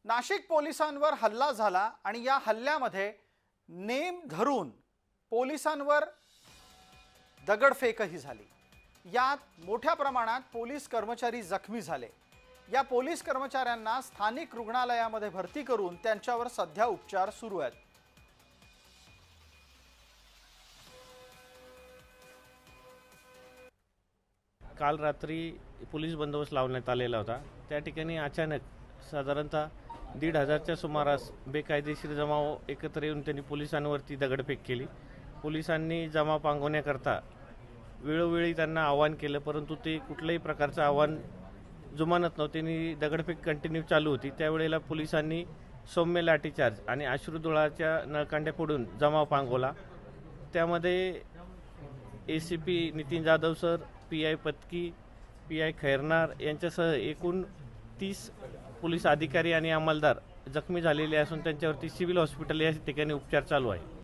नाशिक पोलिसांवर हल्ला झाला आणि या हल्ल्यामध्ये नेम धरून पोलिसांवर दगडफेकही झाली। यात मोठ्या प्रमाणात पोलीस कर्मचारी जखमी झाले। या पोलीस कर्मचाऱ्यांना स्थानिक रुग्णालयामध्ये भरती करून त्यांच्यावर सध्या उपचार सुरू आहेत। काल रात्री पोलीस बंदोबस्त लावण्यात आलेला होता। त्या ठिकाणी अचानक साधारणतः 1,500च्या सुमारास बेकायदेशीर जमाव एकत्र येऊन त्यांनी पोलिसांवरती दगडफेक केली। पोलिसांनी जमाव पांगवण्याकरता वेळोवेळी त्यांना आवाहन केलं, परंतु ते कुठल्याही प्रकारचं आवाहन जुमानत नव्हते आणि दगडफेक कंटिन्यू चालू होती। त्यावेळेला पोलिसांनी सौम्य लाठीचार्ज आणि अश्रुधुराच्या नळकांड्या फोडून जमाव पांगवला। त्यामध्ये ACP Nitin Jadhav sir, PI Patki, PI Khairnar यांच्यासह एकूण 30 पोलीस अधिकारी आणि अंमलदार जखमी झालेले असून त्यांच्यावरती सिव्हिल हॉस्पिटल या ठिकाणी उपचार चालू आहे।